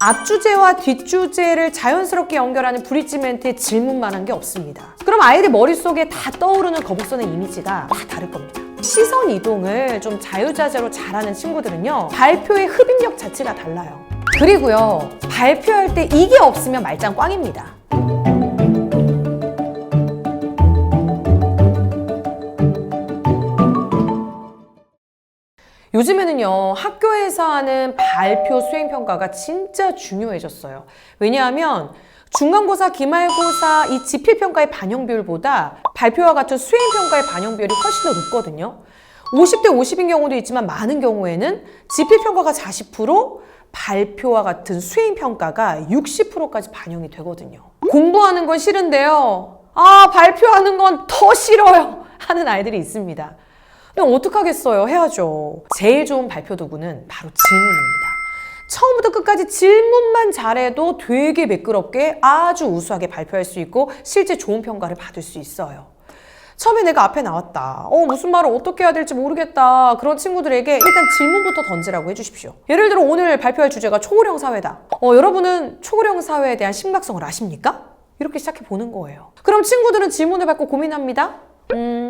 앞주제와 뒷주제를 자연스럽게 연결하는 브릿지 멘트에 질문만 한 게 없습니다. 그럼 아이들 머릿속에 다 떠오르는 거북선의 이미지가 다 다를 겁니다. 시선 이동을 좀 자유자재로 잘하는 친구들은요, 발표의 흡입력 자체가 달라요. 그리고요, 발표할 때 이게 없으면 말짱 꽝입니다. 요즘에는요, 학교에서 하는 발표 수행평가가 진짜 중요해졌어요. 왜냐하면 중간고사, 기말고사 이 지필평가의 반영 비율보다 발표와 같은 수행평가의 반영 비율이 훨씬 더 높거든요. 50대 50인 경우도 있지만 많은 경우에는 지필평가가 40%, 발표와 같은 수행평가가 60%까지 반영이 되거든요. 공부하는 건 싫은데요, 발표하는 건 더 싫어요 하는 아이들이 있습니다. 그럼 어떡하겠어요? 해야죠. 제일 좋은 발표 도구는 바로 질문입니다. 처음부터 끝까지 질문만 잘해도 되게 매끄럽게 아주 우수하게 발표할 수 있고 실제 좋은 평가를 받을 수 있어요. 처음에 내가 앞에 나왔다, 무슨 말을 어떻게 해야 될지 모르겠다, 그런 친구들에게 일단 질문부터 던지라고 해주십시오. 예를 들어 오늘 발표할 주제가 초고령 사회다. 여러분은 초고령 사회에 대한 심각성을 아십니까? 이렇게 시작해 보는 거예요. 그럼 친구들은 질문을 받고 고민합니다.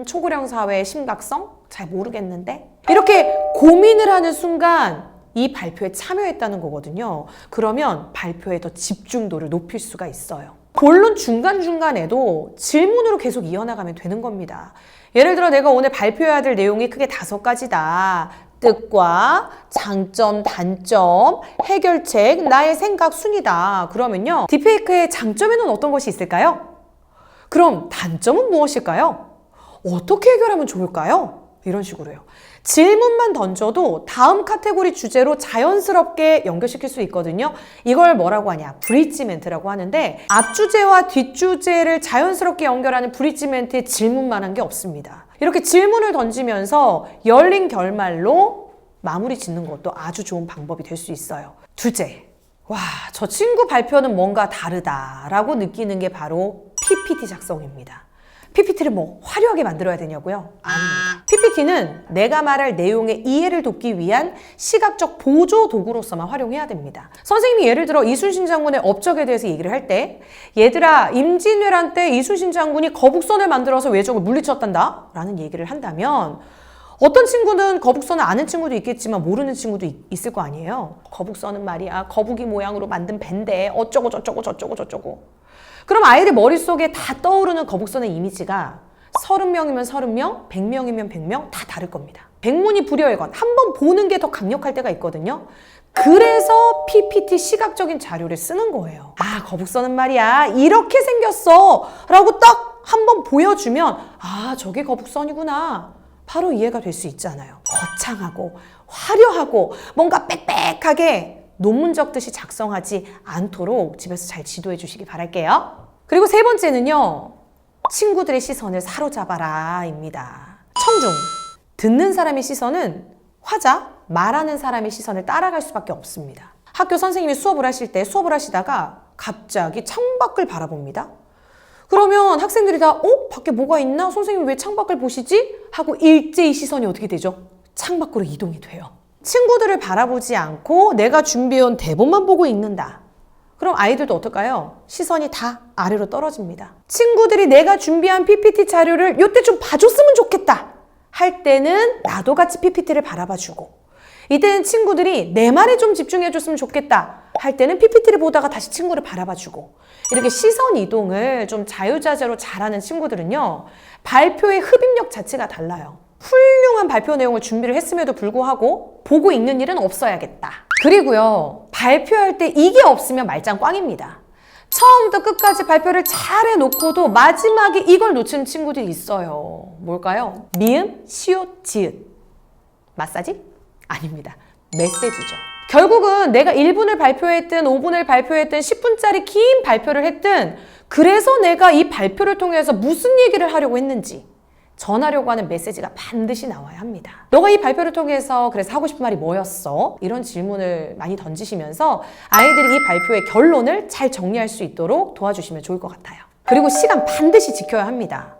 초고령 사회의 심각성? 잘 모르겠는데? 이렇게 고민을 하는 순간 이 발표에 참여했다는 거거든요. 그러면 발표에 더 집중도를 높일 수가 있어요. 본론 중간중간에도 질문으로 계속 이어나가면 되는 겁니다. 예를 들어 내가 오늘 발표해야 될 내용이 크게 5가지다. 뜻과 장점, 단점, 해결책, 나의 생각 순이다. 그러면요, 딥페이크의 장점에는 어떤 것이 있을까요? 그럼 단점은 무엇일까요? 어떻게 해결하면 좋을까요? 이런 식으로요. 질문만 던져도 다음 카테고리 주제로 자연스럽게 연결시킬 수 있거든요. 이걸 뭐라고 하냐? 브릿지 멘트라고 하는데, 앞주제와 뒷주제를 자연스럽게 연결하는 브릿지 멘트에 질문만 한 게 없습니다. 이렇게 질문을 던지면서 열린 결말로 마무리 짓는 것도 아주 좋은 방법이 될 수 있어요. 둘째, 저 친구 발표는 뭔가 다르다라고 느끼는 게 바로 PPT 작성입니다. PPT를 화려하게 만들어야 되냐고요? 아닙니다. PPT는 내가 말할 내용의 이해를 돕기 위한 시각적 보조 도구로서만 활용해야 됩니다. 선생님이 예를 들어 이순신 장군의 업적에 대해서 얘기를 할 때, 얘들아, 임진왜란 때 이순신 장군이 거북선을 만들어서 외적을 물리쳤단다 라는 얘기를 한다면, 어떤 친구는 거북선을 아는 친구도 있겠지만 모르는 친구도 있을 거 아니에요. 거북선은 말이야, 거북이 모양으로 만든 밴데 어쩌고 저쩌고 저쩌고 저쩌고. 그럼 아이들 머릿속에 다 떠오르는 거북선의 이미지가 30명이면 30명, 100명이면 100명 다 다를 겁니다. 백문이 불여일관, 한번 보는 게 더 강력할 때가 있거든요. 그래서 PPT 시각적인 자료를 쓰는 거예요. 거북선은 말이야, 이렇게 생겼어 라고 딱 한번 보여주면 저게 거북선이구나, 바로 이해가 될 수 있잖아요. 거창하고 화려하고 뭔가 빽빽하게 논문 적듯이 작성하지 않도록 집에서 잘 지도해 주시기 바랄게요. 그리고 세 번째는요, 친구들의 시선을 사로잡아라 입니다. 청중, 듣는 사람의 시선은 화자, 말하는 사람의 시선을 따라갈 수밖에 없습니다. 학교 선생님이 수업을 하실 때 수업을 하시다가 갑자기 창밖을 바라봅니다. 그러면 학생들이 다 밖에 뭐가 있나? 선생님이 왜 창밖을 보시지? 하고 일제히 시선이 어떻게 되죠? 창밖으로 이동이 돼요. 친구들을 바라보지 않고 내가 준비해온 대본만 보고 읽는다. 그럼 아이들도 어떨까요? 시선이 다 아래로 떨어집니다. 친구들이 내가 준비한 PPT 자료를 이때 좀 봐줬으면 좋겠다 할 때는 나도 같이 PPT를 바라봐주고, 이때는 친구들이 내 말에 좀 집중해줬으면 좋겠다 할 때는 PPT를 보다가 다시 친구를 바라봐주고, 이렇게 시선 이동을 좀 자유자재로 잘하는 친구들은요, 발표의 흡입력 자체가 달라요. 훌륭한 발표 내용을 준비를 했음에도 불구하고 보고 읽는 일은 없어야겠다. 그리고요, 발표할 때 이게 없으면 말짱 꽝입니다. 처음부터 끝까지 발표를 잘 해놓고도 마지막에 이걸 놓치는 친구들이 있어요. 뭘까요? 미음, 시옷, 지읒. 마사지? 아닙니다. 메시지죠. 결국은 내가 1분을 발표했든 5분을 발표했든 10분짜리 긴 발표를 했든, 그래서 내가 이 발표를 통해서 무슨 얘기를 하려고 했는지 전하려고 하는 메시지가 반드시 나와야 합니다. 너가 이 발표를 통해서 그래서 하고 싶은 말이 뭐였어? 이런 질문을 많이 던지시면서 아이들이 이 발표의 결론을 잘 정리할 수 있도록 도와주시면 좋을 것 같아요. 그리고 시간 반드시 지켜야 합니다.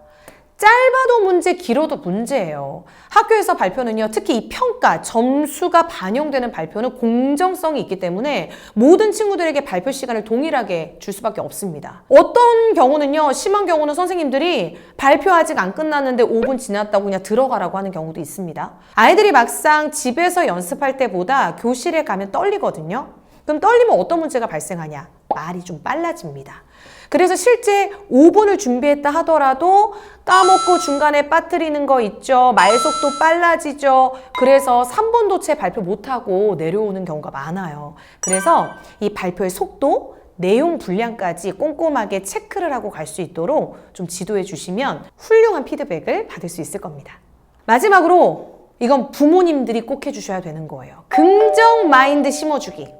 짧아도 문제, 길어도 문제예요. 학교에서 발표는요, 특히 이 평가, 점수가 반영되는 발표는 공정성이 있기 때문에 모든 친구들에게 발표 시간을 동일하게 줄 수밖에 없습니다. 어떤 경우는요, 심한 경우는 선생님들이 발표 아직 안 끝났는데 5분 지났다고 그냥 들어가라고 하는 경우도 있습니다. 아이들이 막상 집에서 연습할 때보다 교실에 가면 떨리거든요. 그럼 떨리면 어떤 문제가 발생하냐? 말이 좀 빨라집니다. 그래서 실제 5분을 준비했다 하더라도 까먹고 중간에 빠뜨리는 거 있죠. 말속도 빨라지죠. 그래서 3분도 채 발표 못하고 내려오는 경우가 많아요. 그래서 이 발표의 속도, 내용 분량까지 꼼꼼하게 체크를 하고 갈 수 있도록 좀 지도해 주시면 훌륭한 피드백을 받을 수 있을 겁니다. 마지막으로 이건 부모님들이 꼭 해주셔야 되는 거예요. 긍정 마인드 심어주기.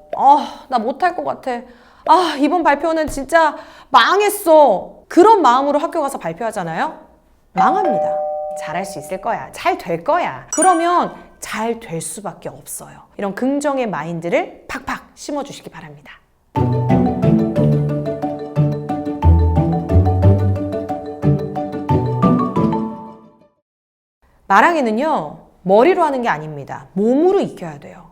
나 못할 것 같아. 이번 발표는 진짜 망했어. 그런 마음으로 학교 가서 발표하잖아요. 망합니다. 잘할 수 있을 거야. 잘 될 거야. 그러면 잘 될 수밖에 없어요. 이런 긍정의 마인드를 팍팍 심어주시기 바랍니다. 말하기는요, 머리로 하는 게 아닙니다. 몸으로 익혀야 돼요.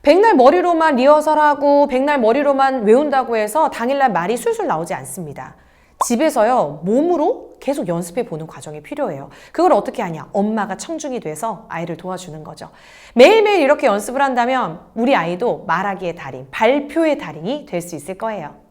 백날 머리로만 리허설하고 백날 머리로만 외운다고 해서 당일날 말이 술술 나오지 않습니다. 집에서요, 몸으로 계속 연습해 보는 과정이 필요해요. 그걸 어떻게 하냐? 엄마가 청중이 돼서 아이를 도와주는 거죠. 매일매일 이렇게 연습을 한다면 우리 아이도 말하기의 달인, 발표의 달인이 될 수 있을 거예요.